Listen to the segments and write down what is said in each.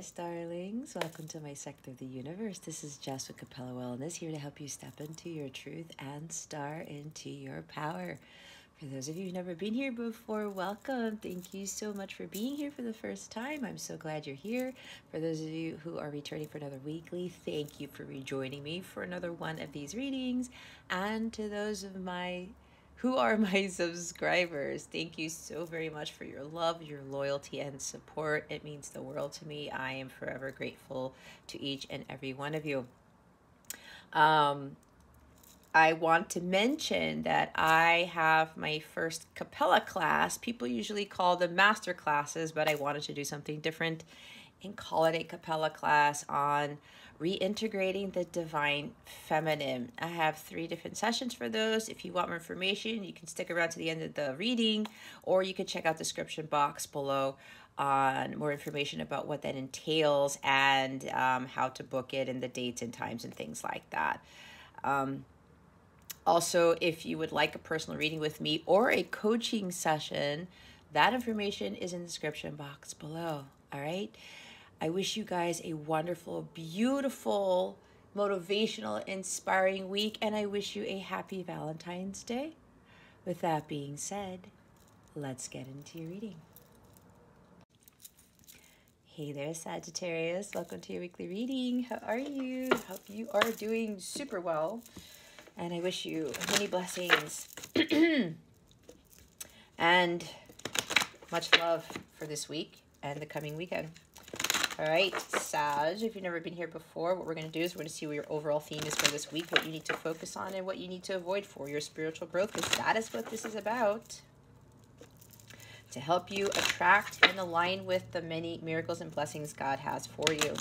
Sagittarius, darlings. Welcome to my sector of the universe. This is Jess with Capella Wellness, here to help you step into your truth and star into your power. For those of you who've never been here before, welcome. Thank you so much for being here for the first time. I'm so glad you're here. For those of you who are returning for another weekly, thank you for rejoining me for another one of these readings. And to those of who are my subscribers, thank you so very much for your love, your loyalty, and support. It means the world to me. I am forever grateful to each and every one of you. I want to mention that I have my first Capella class. People usually call them master classes, but I wanted to do something different and call it a Capella class on reintegrating the divine feminine. I have 3 different sessions for those. If you want more information, you can stick around to the end of the reading, or you can check out the description box below on more information about what that entails and how to book it and the dates and times and things like that. Also, if you would like a personal reading with me or a coaching session, that information is in the description box below. All right. I wish you guys a wonderful, beautiful, motivational, inspiring week, and I wish you a happy Valentine's Day. With that being said, let's get into your reading. Hey there, Sagittarius. Welcome to your weekly reading. How are you? Hope you are doing super well, and I wish you many blessings and much love for this week and the coming weekend. All right, Sag, if you've never been here before, what we're going to do is we're going to see what your overall theme is for this week, what you need to focus on, and what you need to avoid for your spiritual growth, because that is what this is about. To help you attract and align with the many miracles and blessings God has for you.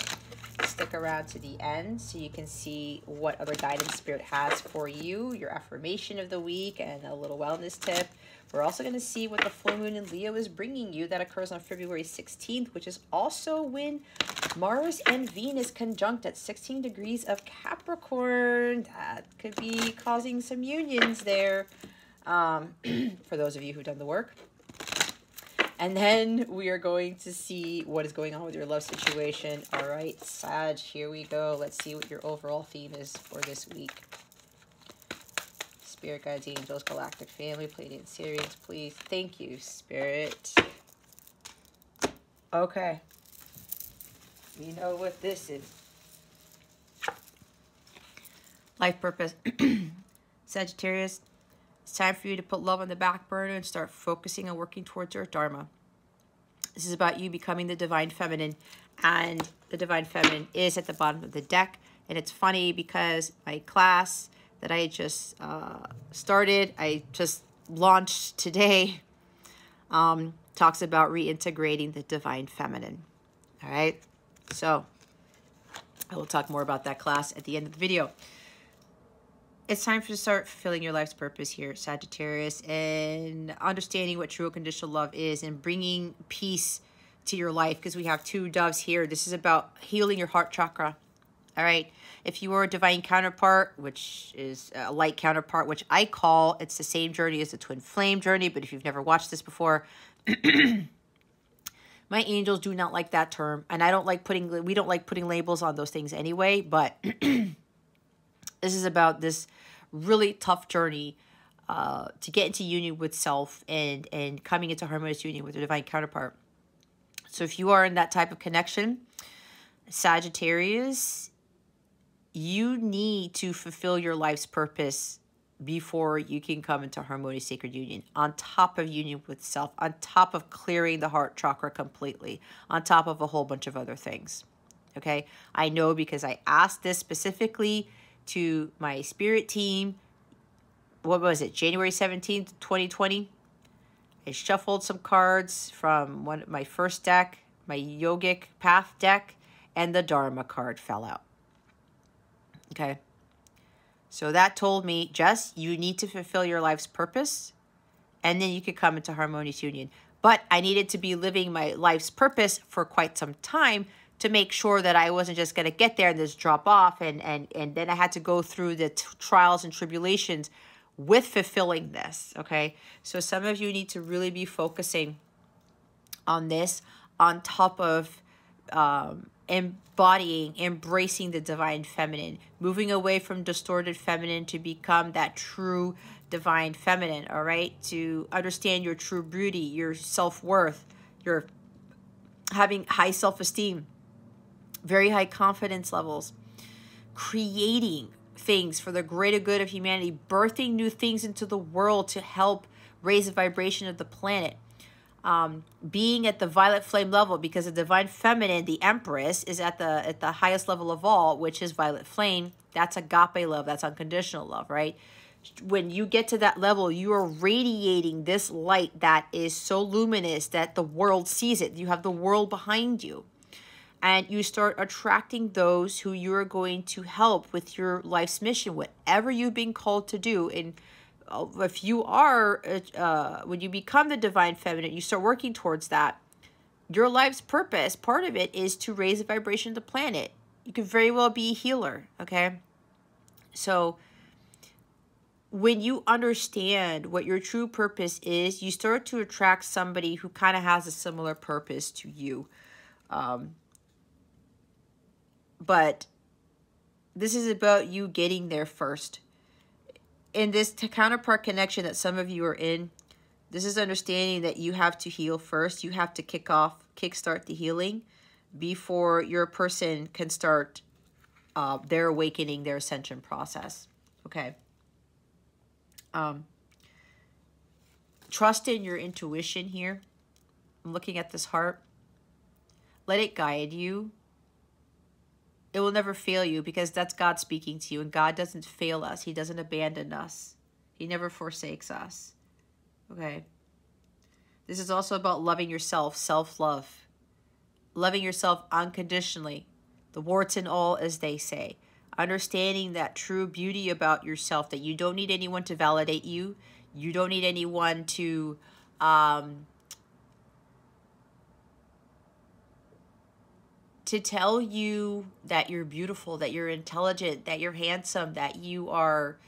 Stick around to the end so you can see what other guidance Spirit has for you, your affirmation of the week, and a little wellness tip. We're also going to see what the full moon in Leo is bringing you. That occurs on February 16th, which is also when Mars and Venus conjunct at 16 degrees of Capricorn. That could be causing some unions there for those of you who've done the work. And then we are going to see what is going on with your love situation. All right, Sag, here we go. Let's see what your overall theme is for this week. Spirit guides, angels, galactic family, Pleiadian Sirians, please. Thank you, Spirit. Okay. You know what this is. Life purpose. Sagittarius, it's time for you to put love on the back burner and start focusing on working towards your Dharma. This is about you becoming the divine feminine, and the divine feminine is at the bottom of the deck. And it's funny because my class that I just started, I just launched today, talks about reintegrating the divine feminine. All right, so I will talk more about that class at the end of the video. It's time to start fulfilling your life's purpose here, Sagittarius, and understanding what true unconditional love is and bringing peace to your life, because we have 2 doves here. This is about healing your heart chakra. All right. If you are a divine counterpart, which is a light counterpart, which I call, it's the same journey as the twin flame journey. But if you've never watched this before, my angels do not like that term. And we don't like putting labels on those things anyway. But this is about this really tough journey to get into union with self and coming into harmonious union with your divine counterpart. So if you are in that type of connection, Sagittarius, you need to fulfill your life's purpose before you can come into harmonious sacred union, on top of union with self, on top of clearing the heart chakra completely, on top of a whole bunch of other things. Okay, I know because I asked this specifically to my spirit team. What was it? January 17th, 2020. I shuffled some cards from my first deck, my yogic path deck, and the Dharma card fell out. Okay. So that told me, Jess, you need to fulfill your life's purpose, and then you could come into harmonious union. But I needed to be living my life's purpose for quite some time to make sure that I wasn't just going to get there and just drop off. And then I had to go through the trials and tribulations with fulfilling this. Okay. So some of you need to really be focusing on this on top of embodying, embracing the divine feminine, moving away from distorted feminine to become that true divine feminine, all right? To understand your true beauty, your self-worth, your having high self-esteem, very high confidence levels, creating things for the greater good of humanity, birthing new things into the world to help raise the vibration of the planet. Being at the violet flame level, because the divine feminine, the empress, is at the highest level of all, which is violet flame. That's agape love. That's unconditional love, right? When you get to that level, you are radiating this light that is so luminous that the world sees it. You have the world behind you. And you start attracting those who you are going to help with your life's mission, whatever you've been called to do. And if you are, when you become the divine feminine, you start working towards that. Your life's purpose, part of it, is to raise the vibration of the planet. You could very well be a healer, okay? So when you understand what your true purpose is, you start to attract somebody who kind of has a similar purpose to you. But this is about you getting there first. In this counterpart connection that some of you are in, this is understanding that you have to heal first. You have to kickstart the healing before your person can start their awakening, their ascension process. Okay. Trust in your intuition here. I'm looking at this heart. Let it guide you. It will never fail you, because that's God speaking to you, and God doesn't fail us. He doesn't abandon us. He never forsakes us. Okay. This is also about loving yourself, self-love. Loving yourself unconditionally. The warts and all, as they say. Understanding that true beauty about yourself, that you don't need anyone to validate you. You don't need anyone to tell you that you're beautiful, that you're intelligent, that you're handsome, that you are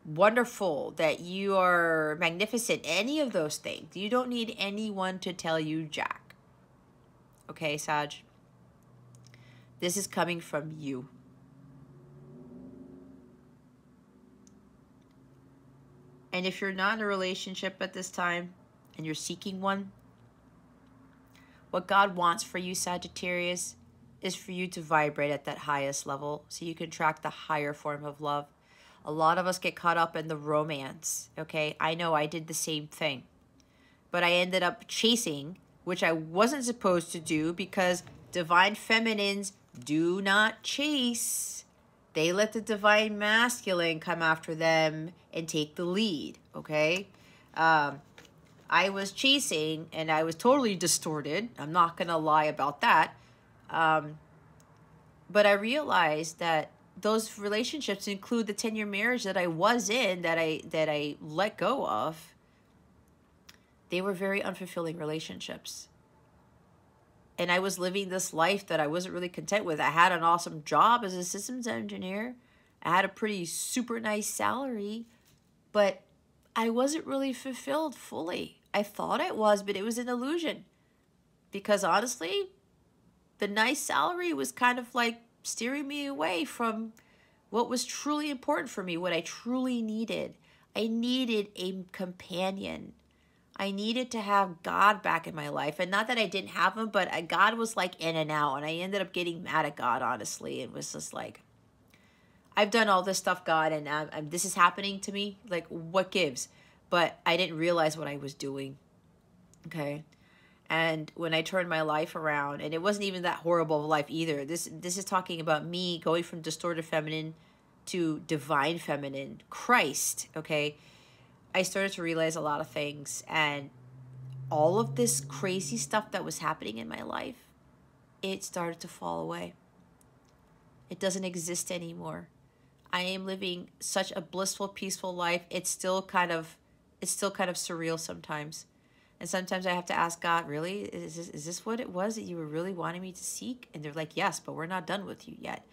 wonderful, that you are magnificent, any of those things. You don't need anyone to tell you jack. Okay, Sag? This is coming from you. And if you're not in a relationship at this time and you're seeking one, what God wants for you, Sagittarius, is for you to vibrate at that highest level so you can attract the higher form of love. A lot of us get caught up in the romance, okay? I know I did the same thing. But I ended up chasing, which I wasn't supposed to do, because divine feminines do not chase. They let the divine masculine come after them and take the lead, okay? I was chasing, and I was totally distorted. I'm not going to lie about that. But I realized that those relationships include the 10-year marriage that I was in, that I let go of. They were very unfulfilling relationships. And I was living this life that I wasn't really content with. I had an awesome job as a systems engineer. I had a pretty super nice salary, but I wasn't really fulfilled fully. I thought I was, but it was an illusion. Because honestly, the nice salary was kind of like steering me away from what was truly important for me, what I truly needed. I needed a companion. I needed to have God back in my life. And not that I didn't have him, but God was like in and out. And I ended up getting mad at God, honestly. It was just like, I've done all this stuff, God, and this is happening to me. Like, what gives? But I didn't realize what I was doing. Okay. And when I turned my life around, and it wasn't even that horrible of a life either. This is talking about me going from distorted feminine to divine feminine, Christ, okay? I started to realize a lot of things, and all of this crazy stuff that was happening in my life, it started to fall away. It doesn't exist anymore. I am living such a blissful, peaceful life. It's still kind of surreal sometimes. And sometimes I have to ask God, really? Is this what it was that you were really wanting me to seek? And they're like, yes, but we're not done with you yet.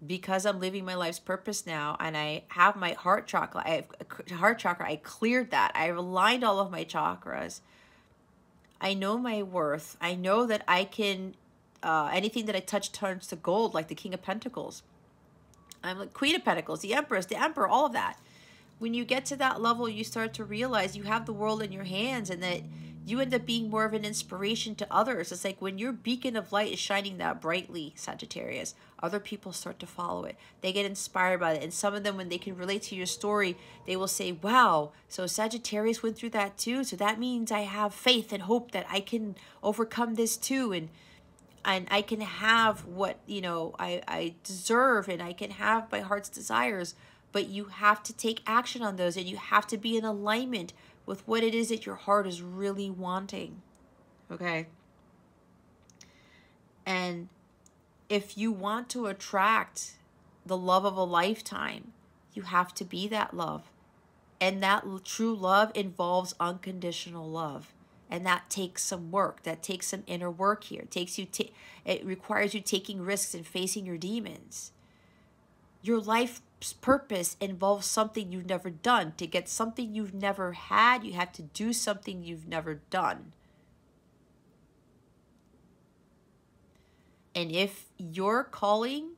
Because I'm living my life's purpose now, and I have my heart chakra. I cleared that. I aligned all of my chakras. I know my worth. I know that I can, anything that I touch turns to gold, like the King of Pentacles. I'm like Queen of Pentacles, the Empress, the Emperor, all of that. When you get to that level, you start to realize you have the world in your hands and that you end up being more of an inspiration to others. It's like when your beacon of light is shining that brightly, Sagittarius, other people start to follow it. They get inspired by it. And some of them, when they can relate to your story, they will say, wow, so Sagittarius went through that too. So that means I have faith and hope that I can overcome this too. And I can have what, you know, I deserve, and I can have my heart's desires. But you have to take action on those, and you have to be in alignment with what it is that your heart is really wanting. Okay? And if you want to attract the love of a lifetime, you have to be that love. And that true love involves unconditional love. And that takes some work. That takes some inner work here. It requires you taking risks and facing your demons. Your life's purpose involves something you've never done. To get something you've never had, you have to do something you've never done. And if your calling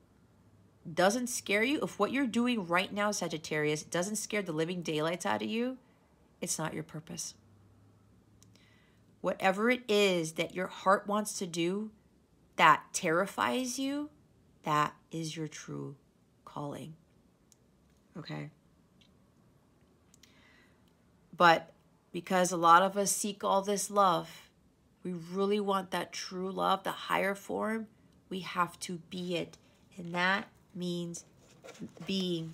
doesn't scare you, if what you're doing right now, Sagittarius, doesn't scare the living daylights out of you, it's not your purpose. Whatever it is that your heart wants to do that terrifies you, that is your true calling. Okay? But because a lot of us seek all this love, we really want that true love, the higher form, we have to be it. And that means being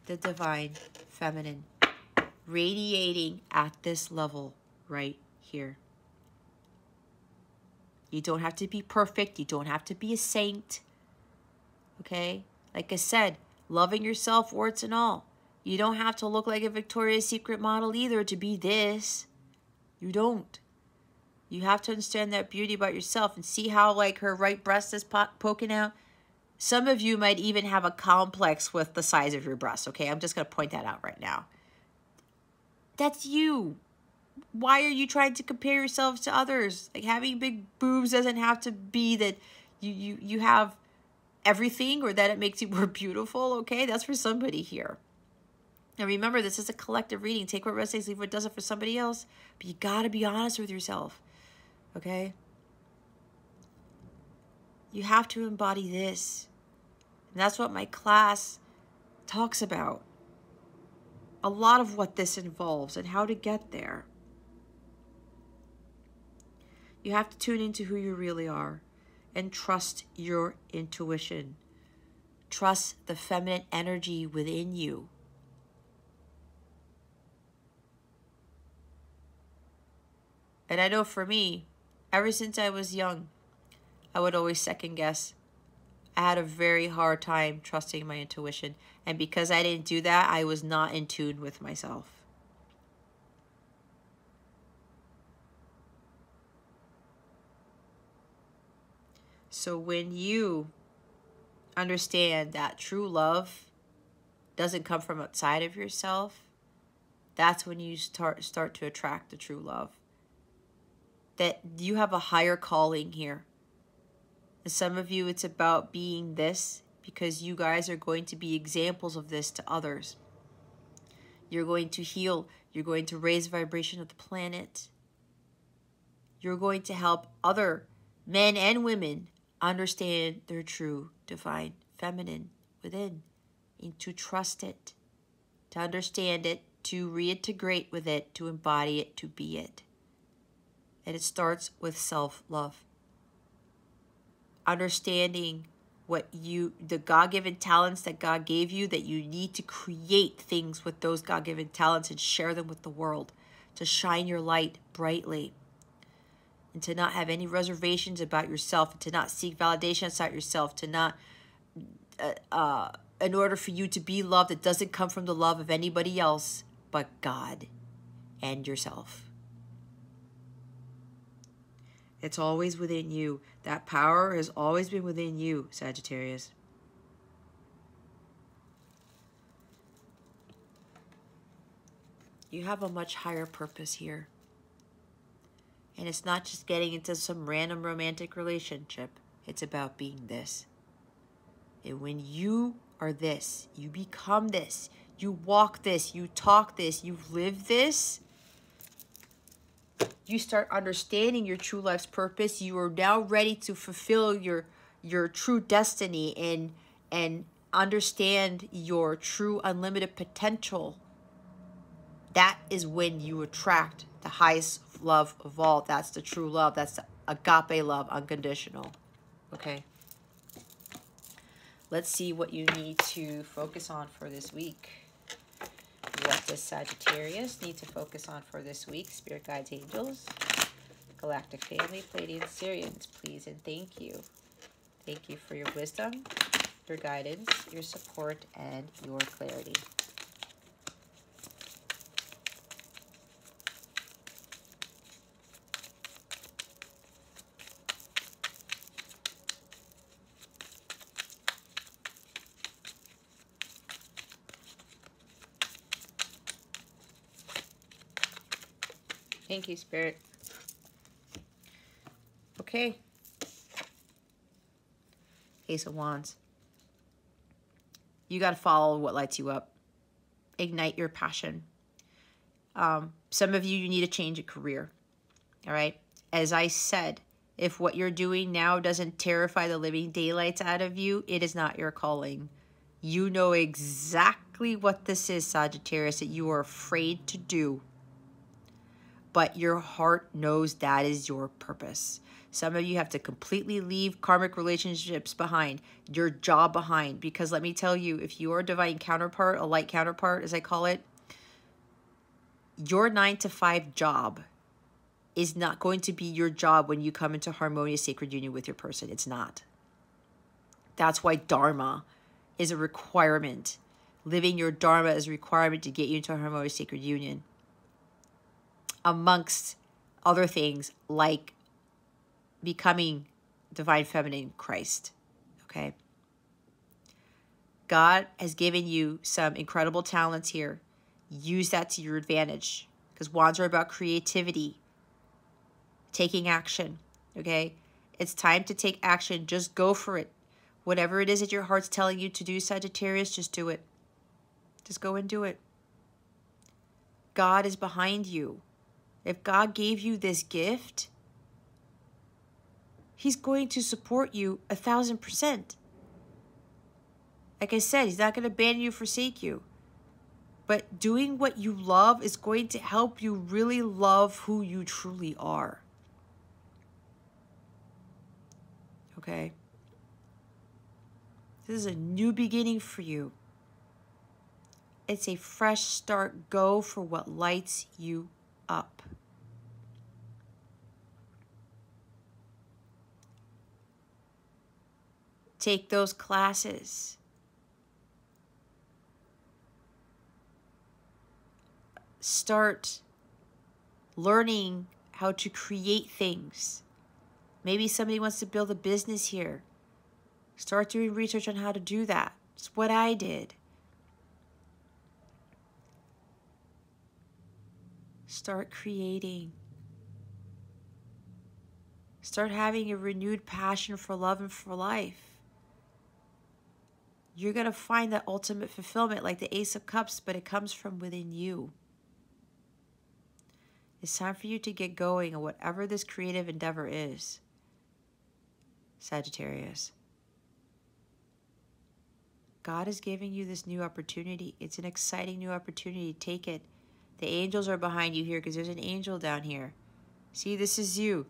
the divine feminine, radiating at this level right here. You don't have to be perfect. You don't have to be a saint. Okay? Like I said, loving yourself, warts and all. You don't have to look like a Victoria's Secret model either to be this. You don't. You have to understand that beauty about yourself and see how like her right breast is poking out. Some of you might even have a complex with the size of your breast, okay? I'm just going to point that out right now. That's you. Why are you trying to compare yourselves to others? Like having big boobs doesn't have to be that you have everything or that it makes you more beautiful, okay? That's for somebody here. And remember, this is a collective reading. Take what resonates, leave what doesn't for somebody else. But you got to be honest with yourself, okay? You have to embody this. And that's what my class talks about. A lot of what this involves and how to get there. You have to tune into who you really are and trust your intuition. Trust the feminine energy within you. And I know for me, ever since I was young, I would always second guess. I had a very hard time trusting my intuition. And because I didn't do that, I was not in tune with myself. So when you understand that true love doesn't come from outside of yourself, that's when you start to attract the true love. That you have a higher calling here. And some of you, it's about being this because you guys are going to be examples of this to others. You're going to heal. You're going to raise the vibration of the planet. You're going to help other men and women understand their true divine feminine within, and to trust it, to understand it, to reintegrate with it, to embody it, to be it. And it starts with self-love. Understanding what the God-given talents that God gave you, that you need to create things with those God-given talents and share them with the world, to shine your light brightly, and to not have any reservations about yourself, and to not seek validation outside yourself, to not, in order for you to be loved, it doesn't come from the love of anybody else but God and yourself. It's always within you. That power has always been within you, Sagittarius. You have a much higher purpose here. And it's not just getting into some random romantic relationship. It's about being this. And when you are this, you become this, you walk this, you talk this, you live this, you start understanding your true life's purpose. You are now ready to fulfill your true destiny and understand your true unlimited potential. That is when you attract the highest love of all. That's the true love. That's the agape love, unconditional. Okay. Let's see what you need to focus on for this week. What does Sagittarius need to focus on for this week? Spirit guides, angels, galactic family, Pleiadian, Sirians, please and thank you. Thank you for your wisdom, your guidance, your support, and your clarity. Thank you, Spirit. Okay. Ace of Wands. You got to follow what lights you up. Ignite your passion. Some of you need to change a career. All right. As I said, if what you're doing now doesn't terrify the living daylights out of you, it is not your calling. You know exactly what this is, Sagittarius, that you are afraid to do. But your heart knows that is your purpose. Some of you have to completely leave karmic relationships behind, your job behind, because let me tell you, if you are a divine counterpart, a light counterpart, as I call it, your 9-to-5 job is not going to be your job when you come into harmonious sacred union with your person. It's not. That's why Dharma is a requirement. Living your Dharma is a requirement to get you into a harmonious sacred union. Amongst other things like becoming divine feminine Christ. Okay. God has given you some incredible talents here. Use that to your advantage, because wands are about creativity, taking action. Okay. It's time to take action. Just go for it. Whatever it is that your heart's telling you to do, Sagittarius, just do it. Just go and do it. God is behind you. If God gave you this gift, He's going to support you 1,000%. Like I said, He's not going to abandon you, forsake you. But doing what you love is going to help you really love who you truly are. Okay? This is a new beginning for you. It's a fresh start. Go for what lights you up. Take those classes. Start learning how to create things. Maybe somebody wants to build a business here. Start doing research on how to do that. It's what I did. Start creating. Start having a renewed passion for love and for life. You're going to find that ultimate fulfillment like the Ace of Cups, but it comes from within you. It's time for you to get going on whatever this creative endeavor is, Sagittarius. God is giving you this new opportunity. It's an exciting new opportunity. Take it. The angels are behind you here because there's an angel down here. See, this is you.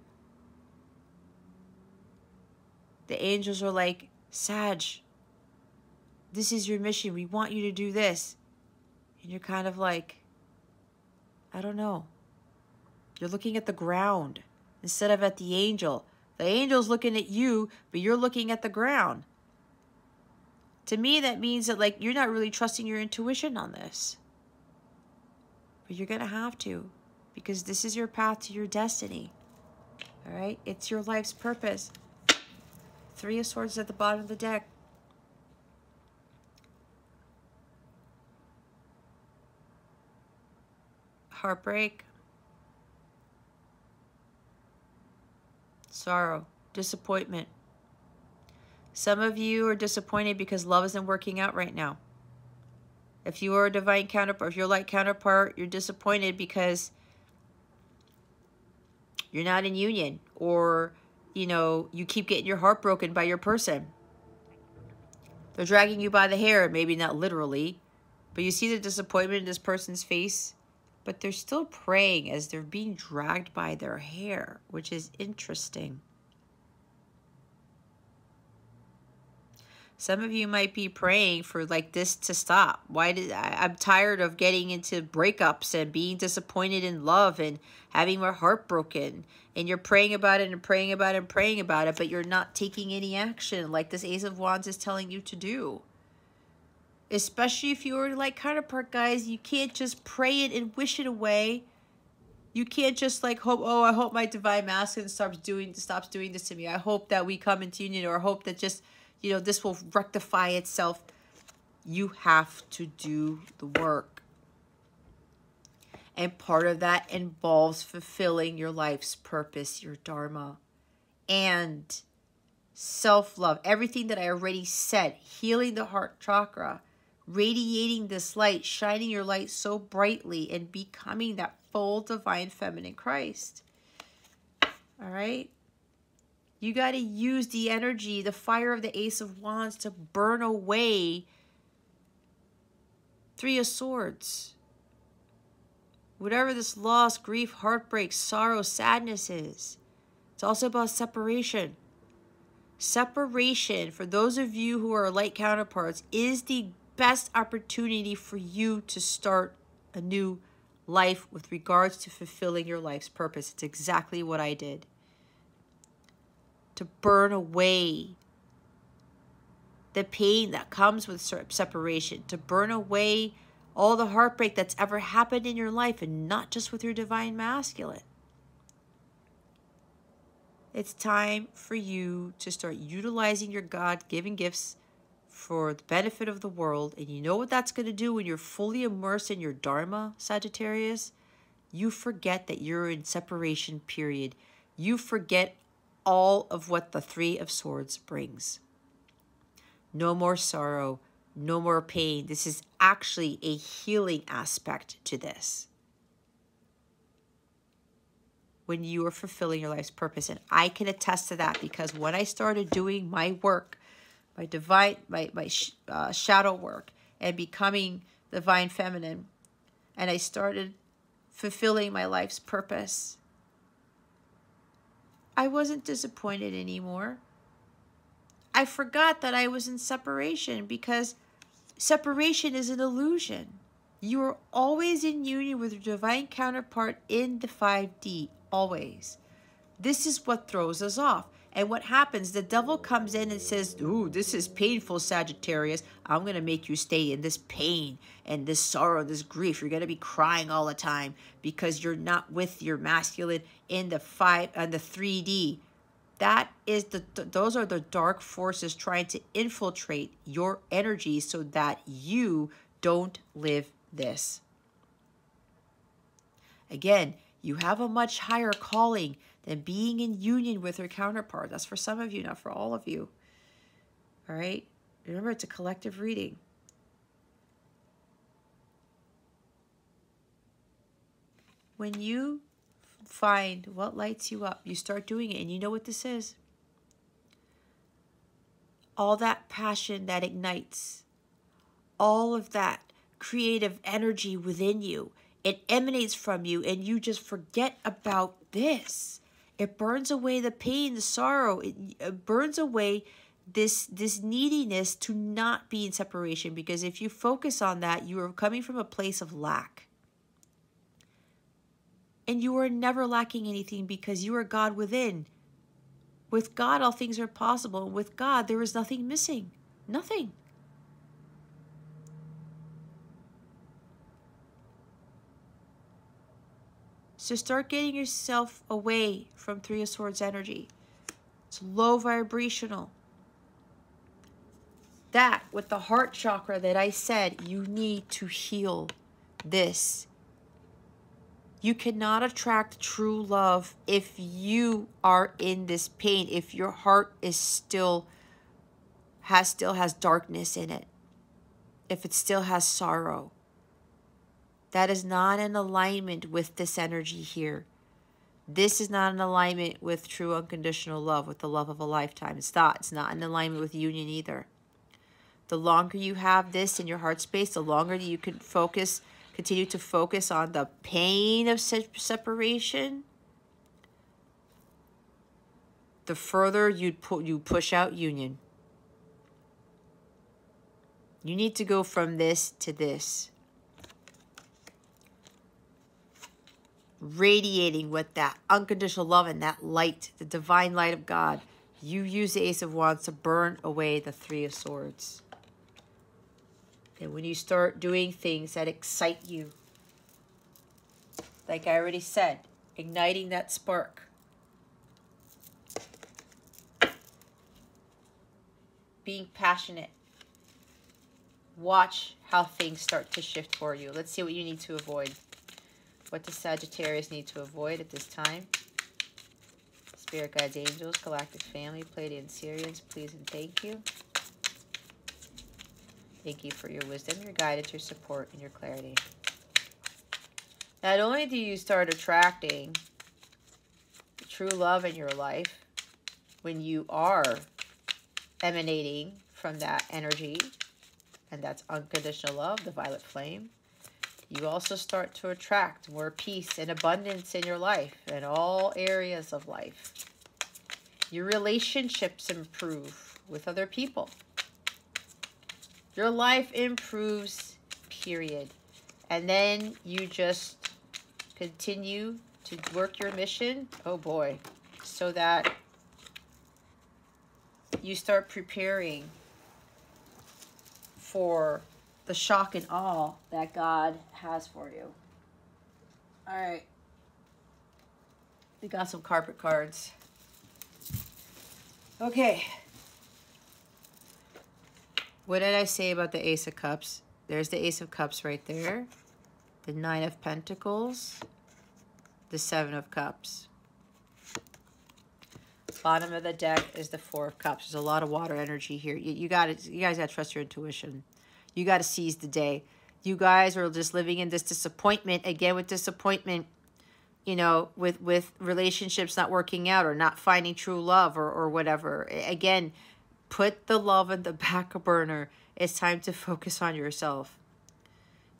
The angels are like, Sag, this is your mission. We want you to do this. And you're kind of like, I don't know. You're looking at the ground instead of at the angel. The angel's looking at you, but you're looking at the ground. To me, that means that like you're not really trusting your intuition on this. But you're going to have to, because this is your path to your destiny. All right? It's your life's purpose. 3 of Swords at the bottom of the deck. Heartbreak. sorrow, disappointment. Some of you are disappointed because love isn't working out right now. If you are a divine counterpart, if you're like counterpart, you're disappointed because you're not in union, or, you know, you keep getting your heart broken by your person. They're dragging you by the hair, maybe not literally, but you see the disappointment in this person's face, but they're still praying as they're being dragged by their hair, which is interesting. Some of you might be praying for like this to stop. I'm tired of getting into breakups and being disappointed in love and having my heart broken. And you're praying about it and praying about it and praying about it, but you're not taking any action like this Ace of Wands is telling you to do. Especially if you're like counterpart, guys, you can't just pray it and wish it away. You can't just like hope, oh, I hope my divine masculine stops doing this to me. I hope that we come into union, or I hope that just, you know, this will rectify itself. You have to do the work. And part of that involves fulfilling your life's purpose, your dharma, and self-love. Everything that I already said, healing the heart chakra, radiating this light, shining your light so brightly, and becoming that full divine feminine Christ. All right? You got to use the energy, the fire of the Ace of Wands to burn away Three of Swords. Whatever this loss, grief, heartbreak, sorrow, sadness is. It's also about separation. Separation, for those of you who are light counterparts, is the best opportunity for you to start a new life with regards to fulfilling your life's purpose. It's exactly what I did. To burn away the pain that comes with separation, to burn away all the heartbreak that's ever happened in your life, and not just with your divine masculine. It's time for you to start utilizing your God-given gifts for the benefit of the world. And you know what that's going to do when you're fully immersed in your dharma, Sagittarius? You forget that you're in separation period. You forget all of what the Three of Swords brings. No more sorrow, no more pain. This is actually a healing aspect to this, when you are fulfilling your life's purpose. And I can attest to that, because when I started doing my work, my divine, my shadow work, and becoming divine feminine, and I started fulfilling my life's purpose, I wasn't disappointed anymore. I forgot that I was in separation, because separation is an illusion. You are always in union with your divine counterpart in the 5D, always. This is what throws us off. And what happens, the devil comes in and says, ooh, this is painful, Sagittarius. I'm going to make you stay in this pain and this sorrow, this grief. You're going to be crying all the time because you're not with your masculine in the 3D. That is those are the dark forces trying to infiltrate your energy so that you don't live this. Again, you have a much higher calling than being in union with your counterpart. That's for some of you, not for all of you. All right? Remember, it's a collective reading. When you find what lights you up, you start doing it, and you know what this is. All that passion that ignites, all of that creative energy within you, it emanates from you, and you just forget about this. It burns away the pain, the sorrow. It burns away this neediness to not be in separation, because if you focus on that, you are coming from a place of lack. And you are never lacking anything, because you are God within. With God, all things are possible. And with God, there is nothing missing. Nothing. So start getting yourself away from Three of Swords energy. It's low vibrational. That, with the heart chakra that I said, you need to heal this You cannot attract true love if you are in this pain, if your heart is still has darkness in it, if it still has sorrow. That is not in alignment with this energy here. This is not in alignment with true unconditional love, with the love of a lifetime. It's not. It's not in alignment with union either. The longer you have this in your heart space, the longer you can continue to focus on the pain of separation, the further you push out union. You need to go from this to this. Radiating with that unconditional love and that light, the divine light of God. You use the Ace of Wands to burn away the Three of Swords. And when you start doing things that excite you, like I already said, igniting that spark. Being passionate. Watch how things start to shift for you. Let's see what you need to avoid. What does Sagittarius need to avoid at this time? Spirit guides, angels, galactic family, Pleiadian Syrians, please and thank you. Thank you for your wisdom, your guidance, your support, and your clarity. Not only do you start attracting true love in your life when you are emanating from that energy, and that's unconditional love, the violet flame, you also start to attract more peace and abundance in your life, in all areas of life. Your relationships improve with other people. Your life improves, period. And then you just continue to work your mission, oh boy, so that you start preparing for the shock and awe that God has for you. All right. We got some carpet cards. Okay. What did I say about the Ace of Cups? There's the Ace of Cups right there. The Nine of Pentacles. The Seven of Cups. Bottom of the deck is the Four of Cups. There's a lot of water energy here. You guys got to trust your intuition. You got to seize the day. You guys are just living in this disappointment. Again, with disappointment, you know, with relationships not working out or not finding true love or whatever. Again, put the love in the back burner. It's time to focus on yourself.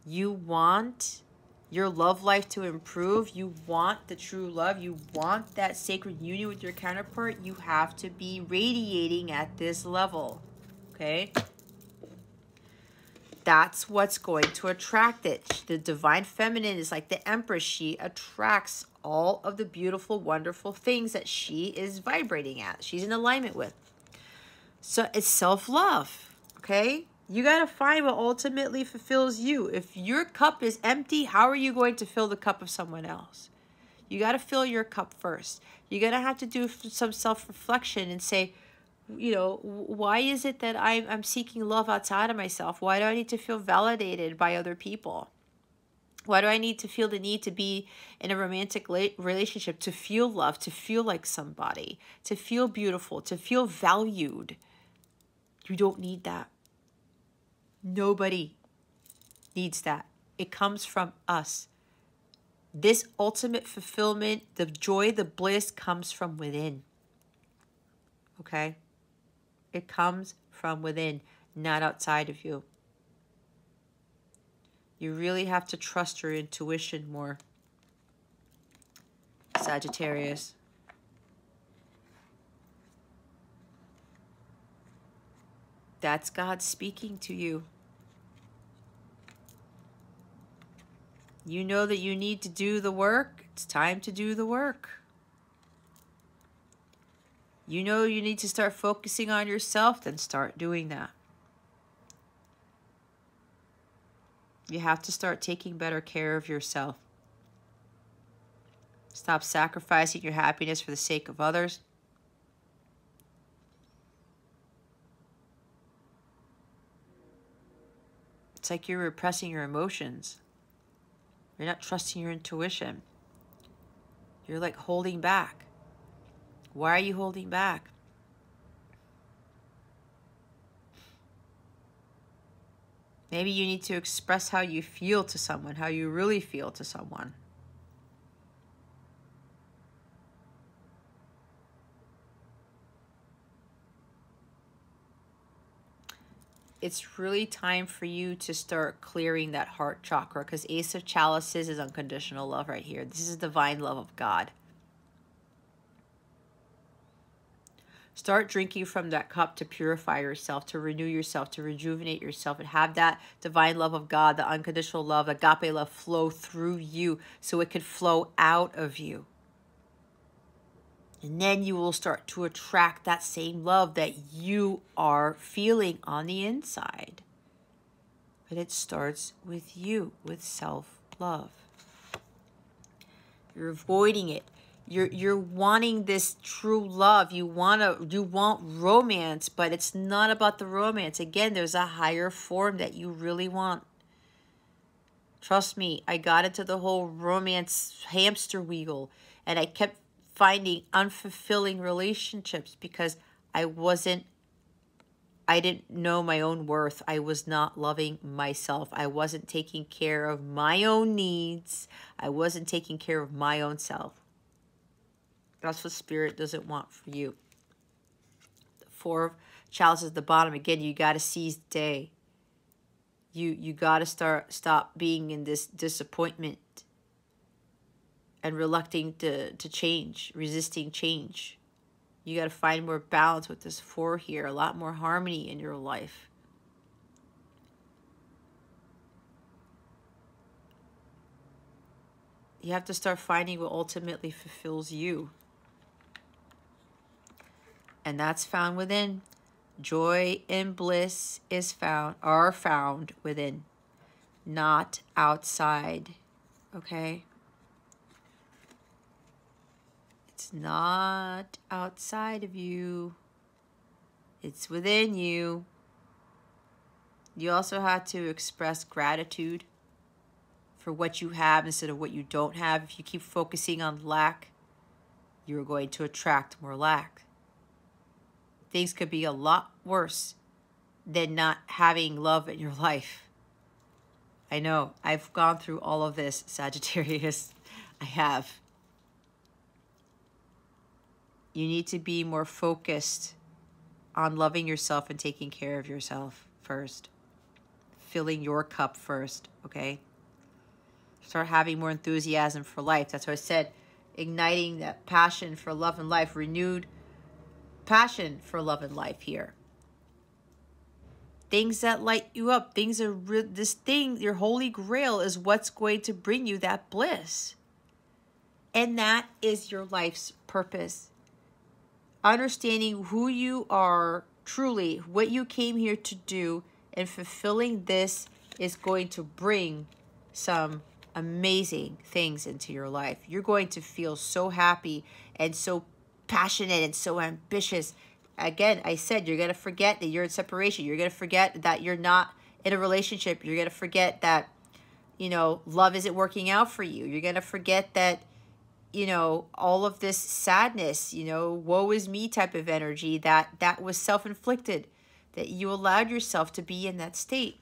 You want your love life to improve. You want the true love. You want that sacred union with your counterpart. You have to be radiating at this level. Okay? That's what's going to attract it. The divine feminine is like the empress. She attracts all of the beautiful, wonderful things that she is vibrating at. She's in alignment with. So it's self-love, okay? You got to find what ultimately fulfills you. If your cup is empty, how are you going to fill the cup of someone else? You got to fill your cup first. You're going to have to do some self-reflection and say, you know, why is it that I'm seeking love outside of myself? Why do I need to feel validated by other people? Why do I need to feel the need to be in a romantic relationship, to feel love, to feel like somebody, to feel beautiful, to feel valued? You don't need that. Nobody needs that. It comes from us. This ultimate fulfillment, the joy, the bliss comes from within. Okay? It comes from within, not outside of you. You really have to trust your intuition more, Sagittarius. That's God speaking to you. You know that you need to do the work. It's time to do the work. You know you need to start focusing on yourself, then start doing that. You have to start taking better care of yourself. Stop sacrificing your happiness for the sake of others. It's like you're repressing your emotions. You're not trusting your intuition. You're like holding back. Why are you holding back? Maybe you need to express how you feel to someone, how you really feel to someone. It's really time for you to start clearing that heart chakra, because Ace of Chalices is unconditional love right here. This is divine love of God. Start drinking from that cup to purify yourself, to renew yourself, to rejuvenate yourself, and have that divine love of God, the unconditional love, agape love, flow through you so it could flow out of you. And then you will start to attract that same love that you are feeling on the inside. But it starts with you, with self-love. You're avoiding it. You're wanting this true love. You want romance, but it's not about the romance. Again, there's a higher form that you really want. Trust me, I got into the whole romance hamster wheel, and I kept finding unfulfilling relationships because I didn't know my own worth. I was not loving myself. I wasn't taking care of my own needs. I wasn't taking care of my own self. That's what Spirit doesn't want for you. The Four of Chalices at the bottom. Again, you got to seize the day. You got to stop being in this disappointment and reluctant to change, resisting change. You got to find more balance with this 4 here, a lot more harmony in your life. You have to start finding what ultimately fulfills you. And that's found within. Joy and bliss are found within, not outside. Okay? It's not outside of you. It's within you. You also have to express gratitude for what you have instead of what you don't have. If you keep focusing on lack, you're going to attract more lack. Things could be a lot worse than not having love in your life. I know. I've gone through all of this, Sagittarius. I have. You need to be more focused on loving yourself and taking care of yourself first. Filling your cup first, okay? Start having more enthusiasm for life. That's what I said. Igniting that passion for love and life. Renewed passion for love and life here. Things that light you up. Things are this thing, your holy grail, is what's going to bring you that bliss. And that is your life's purpose. Understanding who you are truly, what you came here to do, and fulfilling this is going to bring some amazing things into your life. You're going to feel so happy and so passionate and so ambitious. Again, I said you're going to forget that you're in separation. You're going to forget that you're not in a relationship. You're going to forget that, you know, love isn't working out for you. You're going to forget that, you know, all of this sadness, you know, woe is me type of energy that was self-inflicted, that you allowed yourself to be in that state.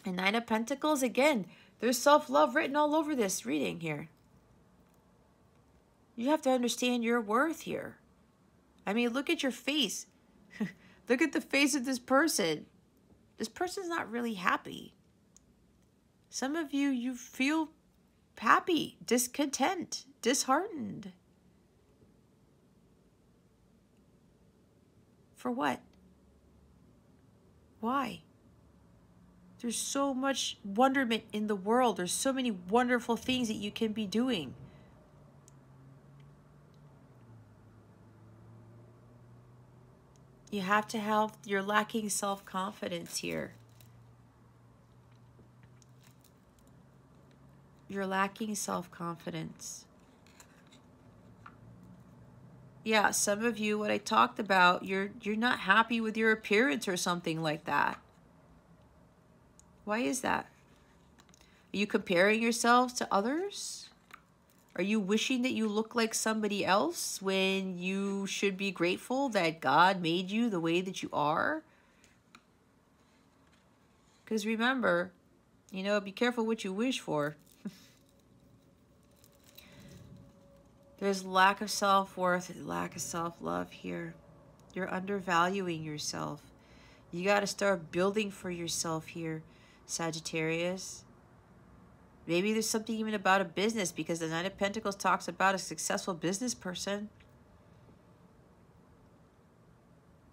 And Nine of Pentacles, again, there's self-love written all over this reading here. You have to understand your worth here. I mean, look at your face. Look at the face of this person. This person's not really happy. Some of you, you feel happy, discontent, disheartened. For what? Why? There's so much wonderment in the world. There's so many wonderful things that you can be doing. You have to have, you're lacking self-confidence here. You're lacking self-confidence. Yeah, some of you, what I talked about, you're not happy with your appearance or something like that. Why is that? Are you comparing yourselves to others? Are you wishing that you look like somebody else when you should be grateful that God made you the way that you are? Because remember, you know, be careful what you wish for. There's lack of self-worth, lack of self-love here. You're undervaluing yourself. You got to start building for yourself here, Sagittarius. Maybe there's something even about a business, because the Knight of Pentacles talks about a successful business person.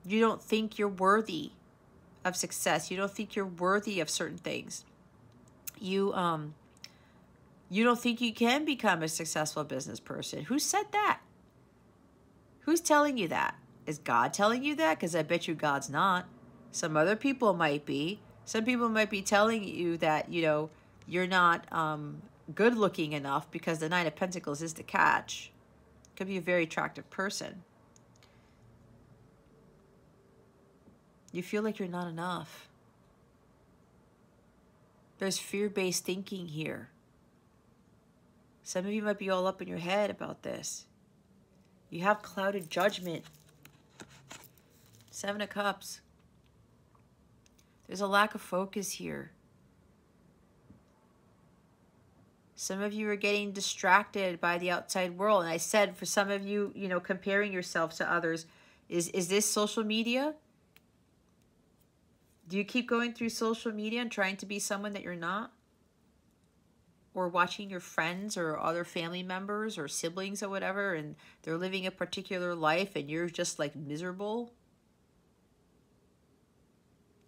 You don't think you're worthy of success. You don't think you're worthy of certain things. You don't think you can become a successful business person. Who said that? Who's telling you that? Is God telling you that? Because I bet you God's not. Some other people might be. Some people might be telling you that, you know, you're not good looking enough, because the Knight of Pentacles is the catch. Could be a very attractive person. You feel like you're not enough. There's fear-based thinking here. Some of you might be all up in your head about this. You have clouded judgment. 7 of Cups. There's a lack of focus here. Some of you are getting distracted by the outside world. And I said, for some of you, you know, comparing yourself to others. Is this social media? Do you keep going through social media and trying to be someone that you're not? Or watching your friends or other family members or siblings or whatever, and they're living a particular life and you're just like miserable?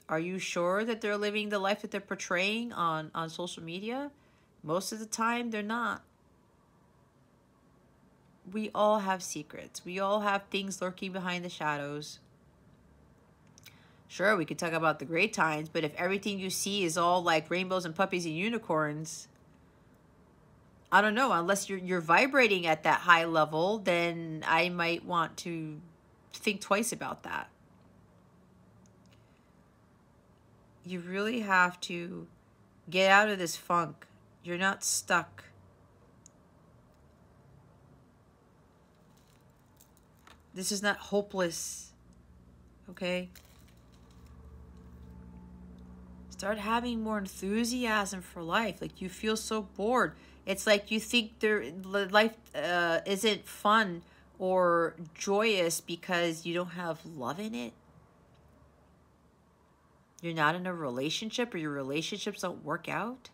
Are you sure that they're living the life that they're portraying on social media? Most of the time, they're not. We all have secrets. We all have things lurking behind the shadows. Sure, we could talk about the great times, but if everything you see is all like rainbows and puppies and unicorns, I don't know, unless you're vibrating at that high level, then I might want to think twice about that. You really have to get out of this funk. You're not stuck. This is not hopeless, okay? Start having more enthusiasm for life. Like, you feel so bored. It's like you think life isn't fun or joyous because you don't have love in it. You're not in a relationship, or your relationships don't work out.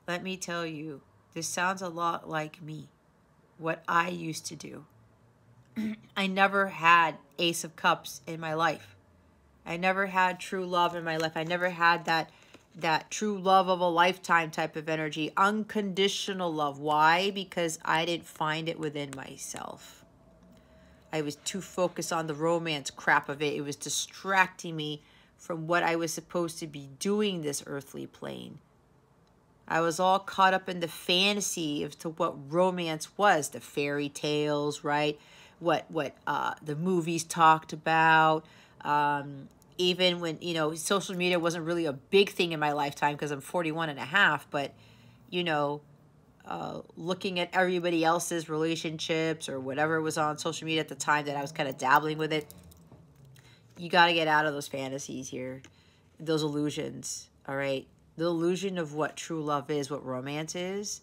Let me tell you, this sounds a lot like me, what I used to do. I never had Ace of Cups in my life. I never had true love in my life. I never had that true love of a lifetime type of energy. Unconditional love. Why? Because I didn't find it within myself. I was too focused on the romance crap of it. It was distracting me from what I was supposed to be doing this earthly plane. I was all caught up in the fantasy as to what romance was. The fairy tales, right? What the movies talked about. Even when, you know, social media wasn't really a big thing in my lifetime because I'm 41 and a half. But, you know, looking at everybody else's relationships or whatever was on social media at the time that I was kind of dabbling with it. You got to get out of those fantasies here. Those illusions, all right? The illusion of what true love is, what romance is.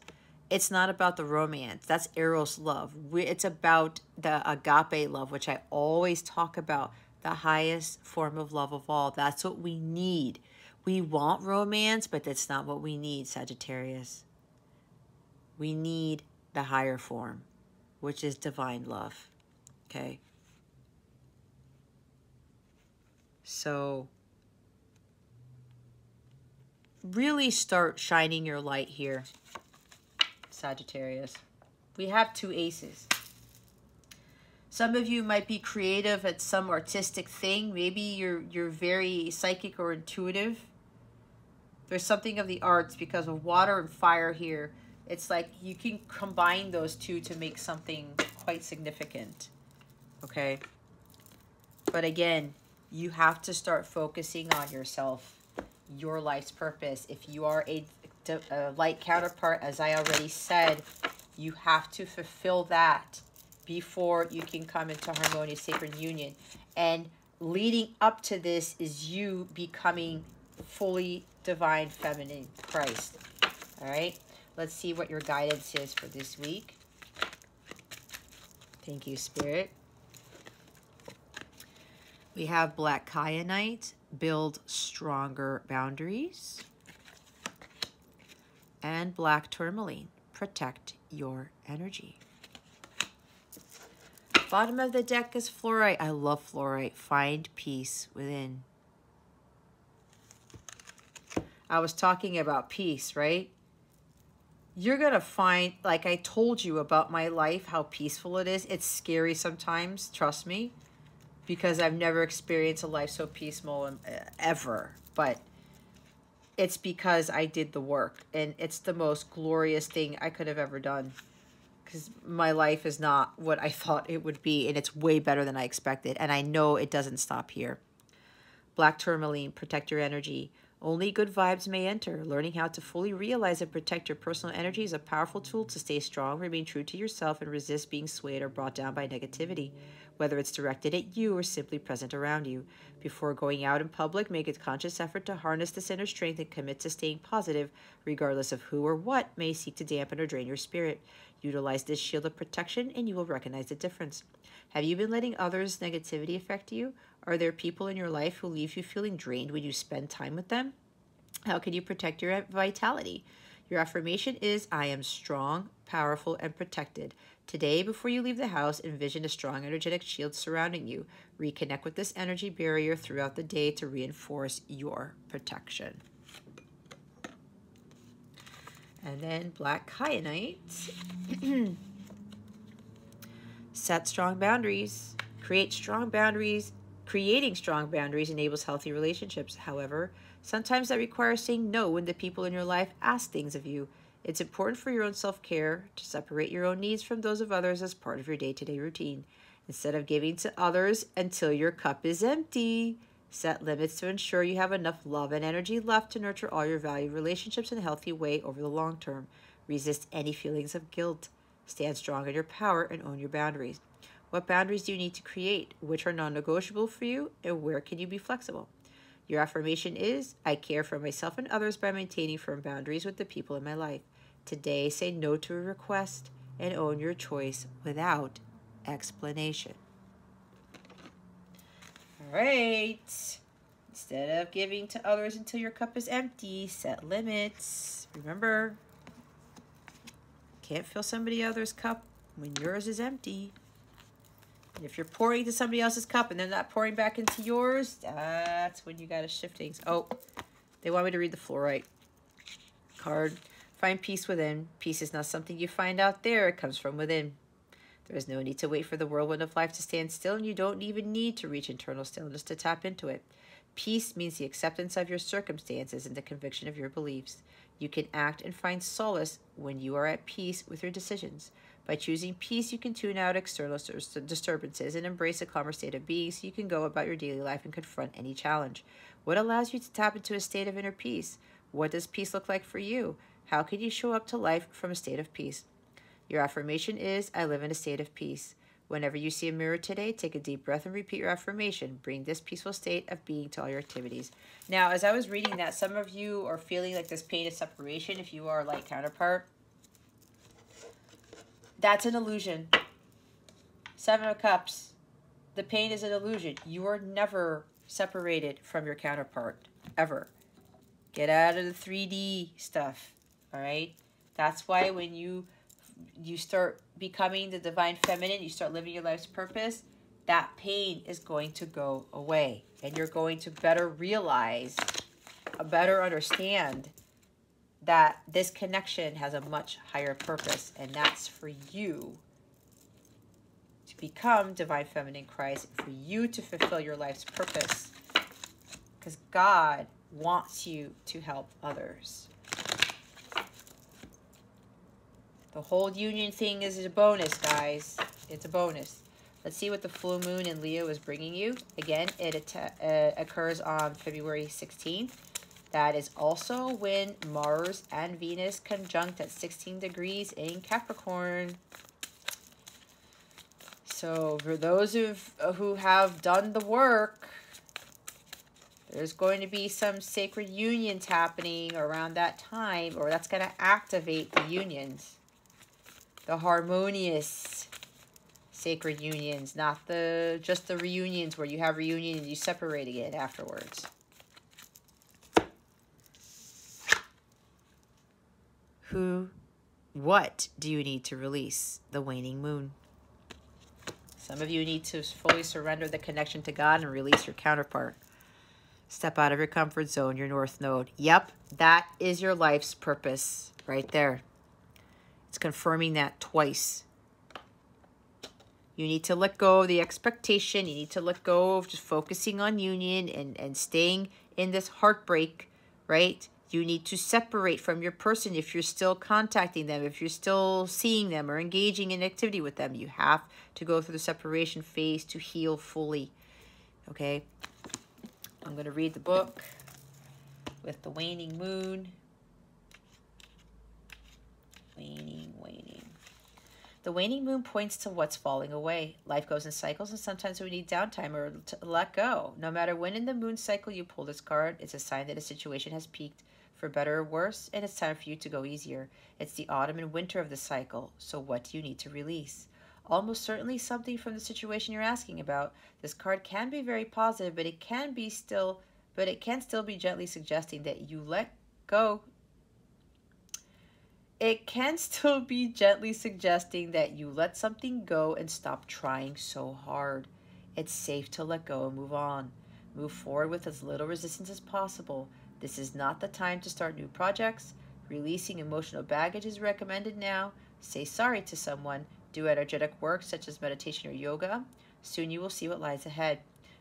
It's not about the romance. That's Eros love. It's about the agape love, which I always talk about. The highest form of love of all. That's what we need. We want romance, but that's not what we need, Sagittarius. We need the higher form, which is divine love. Okay? So, really start shining your light here, Sagittarius. We have 2 aces. Some of you might be creative at some artistic thing. Maybe you're very psychic or intuitive. There's something of the arts because of water and fire here. It's like you can combine those two to make something quite significant. Okay? But again, you have to start focusing on yourself, your life's purpose. If you are a light counterpart, as I already said, you have to fulfill that before you can come into harmonious sacred union. And leading up to this is you becoming fully divine feminine Christ. All right, let's see what your guidance is for this week. Thank you, Spirit. We have black kyanite, build stronger boundaries. And black tourmaline, protect your energy. Bottom of the deck is fluorite. I love fluorite. Find peace within. I was talking about peace, right? You're going to find, like I told you about my life, how peaceful it is. It's scary sometimes, trust me, because I've never experienced a life so peaceful ever. But it's because I did the work, and it's the most glorious thing I could have ever done, because my life is not what I thought it would be, and it's way better than I expected, and I know it doesn't stop here. Black tourmaline, protect your energy. Only good vibes may enter. Learning how to fully realize and protect your personal energy is a powerful tool to stay strong, remain true to yourself, and resist being swayed or brought down by negativity, whether it's directed at you or simply present around you. Before going out in public, make a conscious effort to harness this inner strength and commit to staying positive, regardless of who or what may seek to dampen or drain your spirit. Utilize this shield of protection and you will recognize the difference. Have you been letting others' negativity affect you? Are there people in your life who leave you feeling drained when you spend time with them? How can you protect your vitality? Your affirmation is, I am strong, powerful, and protected. Today, before you leave the house, envision a strong energetic shield surrounding you. Reconnect with this energy barrier throughout the day to reinforce your protection. And then black kyanite. Set strong boundaries. Create strong boundaries. Creating strong boundaries enables healthy relationships. However, sometimes that requires saying no when the people in your life ask things of you. It's important for your own self-care to separate your own needs from those of others as part of your day-to-day routine. Instead of giving to others until your cup is empty, set limits to ensure you have enough love and energy left to nurture all your valued relationships in a healthy way over the long term. Resist any feelings of guilt. Stand strong in your power and own your boundaries. What boundaries do you need to create? Which are non-negotiable for you? And where can you be flexible? Your affirmation is, I care for myself and others by maintaining firm boundaries with the people in my life. Today, say no to a request and own your choice without explanation. All right. Instead of giving to others until your cup is empty, set limits. Remember, can't fill somebody else's cup when yours is empty. And if you're pouring into somebody else's cup and they're not pouring back into yours, that's when you got to shift things. Oh, they want me to read the fluorite card. Find peace within. Peace is not something you find out there. It comes from within. There is no need to wait for the whirlwind of life to stand still, and you don't even need to reach internal stillness to tap into it. Peace means the acceptance of your circumstances and the conviction of your beliefs. You can act and find solace when you are at peace with your decisions. By choosing peace, you can tune out external disturbances and embrace a calmer state of being so you can go about your daily life and confront any challenge. What allows you to tap into a state of inner peace? What does peace look like for you? How can you show up to life from a state of peace? Your affirmation is, I live in a state of peace. Whenever you see a mirror today, take a deep breath and repeat your affirmation. Bring this peaceful state of being to all your activities. Now, as I was reading that, some of you are feeling like this pain of separation if you are light counterpart. That's an illusion. Seven of Cups. The pain is an illusion. You are never separated from your counterpart. Ever. Get out of the 3D stuff. All right? That's why when you start becoming the divine feminine, you start living your life's purpose, that pain is going to go away. And you're going to better realize, better understand that this connection has a much higher purpose, and that's for you to become divine feminine Christ, for you to fulfill your life's purpose, because God wants you to help others. The whole union thing is a bonus, guys. It's a bonus. Let's see what the full moon in Leo is bringing you. Again, it occurs on February 16th. That is also when Mars and Venus conjunct at 16 degrees in Capricorn. So for those who have done the work, there's going to be some sacred unions happening around that time, or that's going to activate the unions. The harmonious sacred unions, not just the reunions where you have reunion and you separate again afterwards. What do you need to release? The waning moon. Some of you need to fully surrender the connection to God and release your counterpart. Step out of your comfort zone, your north node. Yep, that is your life's purpose right there. It's confirming that twice. You need to let go of the expectation. You need to let go of just focusing on union and staying in this heartbreak, right? You need to separate from your person if you're still contacting them, if you're still seeing them or engaging in activity with them. You have to go through the separation phase to heal fully, okay? I'm going to read the book with the waning moon. Waning. The waning moon points to what's falling away. Life goes in cycles, and sometimes we need downtime or to let go. No matter when in the moon cycle you pull this card, it's a sign that a situation has peaked, for better or worse, and it's time for you to go easier. It's the autumn and winter of the cycle, so what do you need to release? Almost certainly something from the situation you're asking about. This card can be very positive, but it can still be gently suggesting that you let go. It can still be gently suggesting that you let something go and stop trying so hard. It's safe to let go and move on. Move forward with as little resistance as possible. This is not the time to start new projects. Releasing emotional baggage is recommended now. Say sorry to someone. Do energetic work such as meditation or yoga. Soon you will see what lies ahead.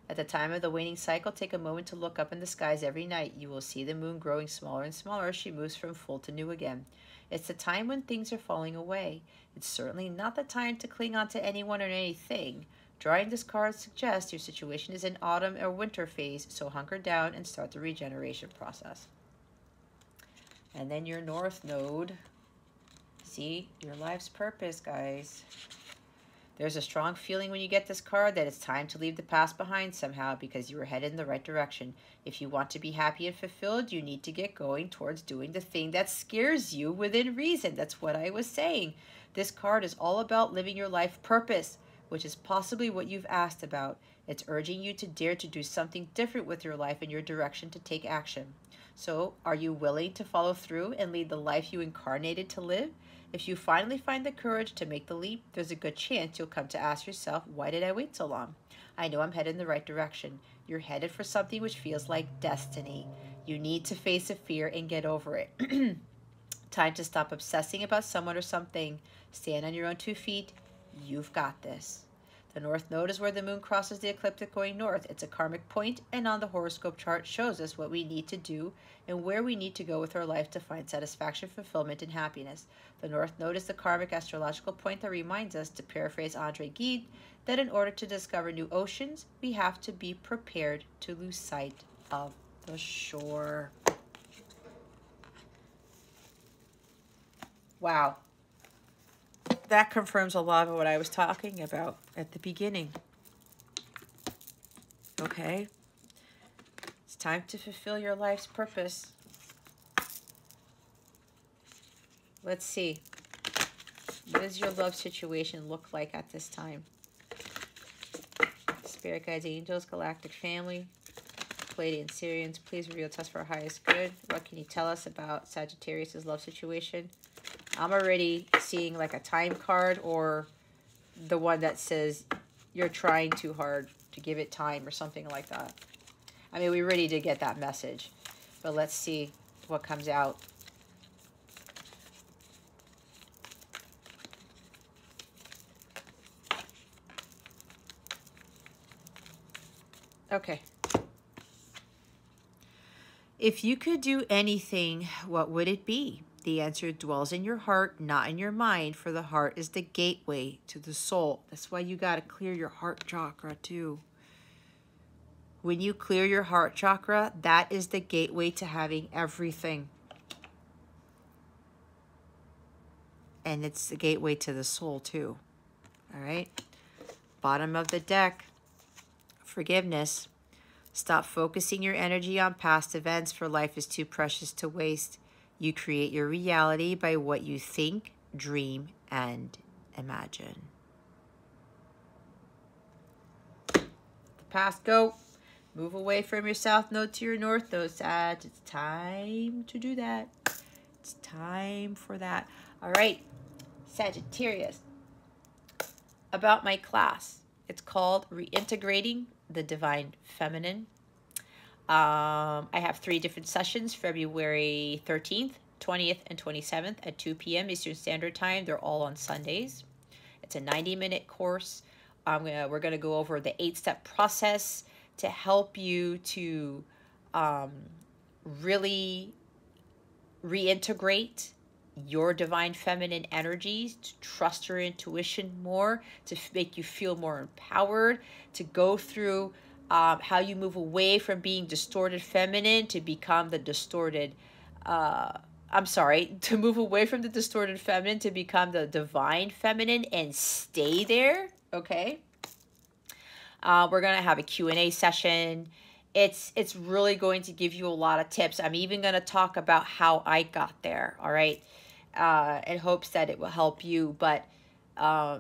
At the time of the waning cycle, take a moment to look up in the skies every night. You will see the moon growing smaller and smaller as she moves from full to new again. It's the time when things are falling away. It's certainly not the time to cling on to anyone or anything. Drawing this card suggests your situation is in autumn or winter phase, so hunker down and start the regeneration process. And then your north node. See, your life's purpose, guys. There's a strong feeling when you get this card that it's time to leave the past behind somehow because you were headed in the right direction. If you want to be happy and fulfilled, you need to get going towards doing the thing that scares you within reason. That's what I was saying. This card is all about living your life purpose, which is possibly what you've asked about. It's urging you to dare to do something different with your life and your direction to take action. So, are you willing to follow through and lead the life you incarnated to live? If you finally find the courage to make the leap, there's a good chance you'll come to ask yourself, why did I wait so long? I know I'm headed in the right direction. You're headed for something which feels like destiny. You need to face a fear and get over it. Time to stop obsessing about someone or something. Stand on your own 2 feet. You've got this. The north node is where the moon crosses the ecliptic going north. It's a karmic point, and on the horoscope chart shows us what we need to do and where we need to go with our life to find satisfaction, fulfillment, and happiness. The north node is the karmic astrological point that reminds us, to paraphrase Andre Gide, that in order to discover new oceans, we have to be prepared to lose sight of the shore. Wow. That confirms a lot of what I was talking about at the beginning. Okay? It's time to fulfill your life's purpose. Let's see. What does your love situation look like at this time? Spirit guides, angels, galactic family, Pleiadian Syrians, please reveal to us for our highest good. What can you tell us about Sagittarius' love situation? I'm already seeing like a time card, or the one that says you're trying too hard to give it time or something like that. I mean, we really did get that message, but let's see what comes out. Okay. If you could do anything, what would it be? The answer dwells in your heart, not in your mind, for the heart is the gateway to the soul. That's why you got to clear your heart chakra too. When you clear your heart chakra, that is the gateway to having everything. And it's the gateway to the soul too. All right. Bottom of the deck, forgiveness. Stop focusing your energy on past events, for life is too precious to waste. You create your reality by what you think, dream, and imagine. The past, go. Move away from your south node to your north node, Sag. It's time to do that. It's time for that. All right, Sagittarius. About my class. It's called Reintegrating the Divine Feminine. I have 3 different sessions, February 13th, 20th, and 27th at 2 p.m. Eastern Standard Time. They're all on Sundays. It's a 90-minute course. We're going to go over the 8-step process to help you to really reintegrate your divine feminine energies, to trust your intuition more, to make you feel more empowered, to go through how you move away from being distorted feminine to become the distorted, to move away from the distorted feminine to become the divine feminine and stay there, okay? We're going to have a Q&A session. It's really going to give you a lot of tips. I'm even going to talk about how I got there, all right? In hopes that it will help you. But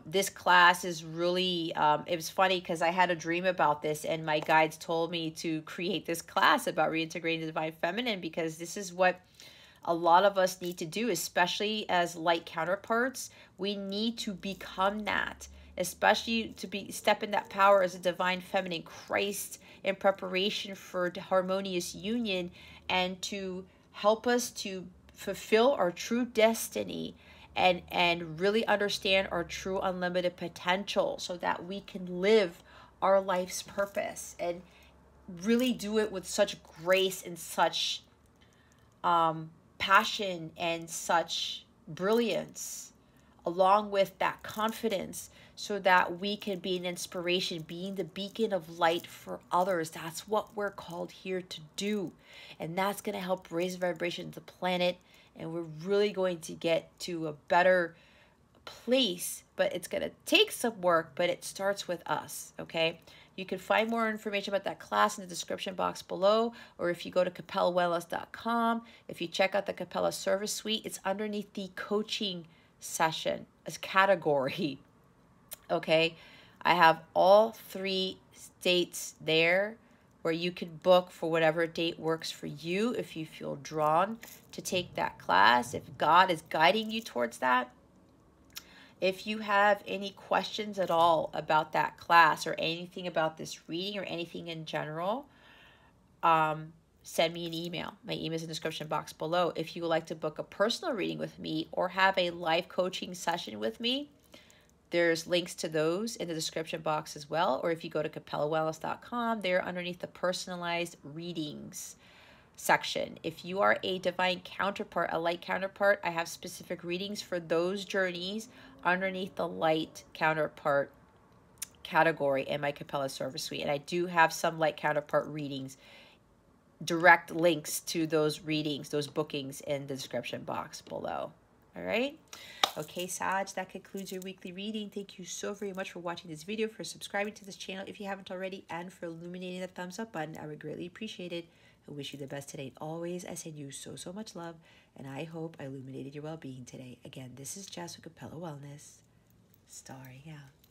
this class is really, it was funny because I had a dream about this and my guides told me to create this class about reintegrating the divine feminine, because this is what a lot of us need to do, especially as light counterparts. We need to become that, especially to step in that power as a divine feminine Christ in preparation for harmonious union, and to help us to fulfill our true destiny and really understand our true unlimited potential, so that we can live our life's purpose and really do it with such grace and such passion and such brilliance, along with that confidence, so that we can be an inspiration, being the beacon of light for others. That's what we're called here to do. And that's going to help raise the vibration of the planet. And we're really going to get to a better place, but it's going to take some work, but it starts with us, okay? You can find more information about that class in the description box below, or if you go to capellawellness.com, if you check out the Capella Service Suite, it's underneath the coaching session as category, okay? I have all 3 dates there where you can book for whatever date works for you if you feel drawn to take that class, if God is guiding you towards that. If you have any questions at all about that class or anything about this reading or anything in general, send me an email. My email is in the description box below. If you would like to book a personal reading with me or have a live coaching session with me, there's links to those in the description box as well. Or if you go to capellawellness.com, they're underneath the personalized readings section. If you are a divine counterpart, a light counterpart, I have specific readings for those journeys underneath the light counterpart category in my Capella Service Suite. And I do have some light counterpart readings, direct links to those readings, those bookings in the description box below. All right. Okay, Sag, that concludes your weekly reading. Thank you so very much for watching this video, for subscribing to this channel if you haven't already, and for illuminating the thumbs up button. I would greatly appreciate it. I wish you the best today. Always, I send you so, so much love, and I hope I illuminated your well-being today. Again, this is Jess with Capella Wellness, starring out.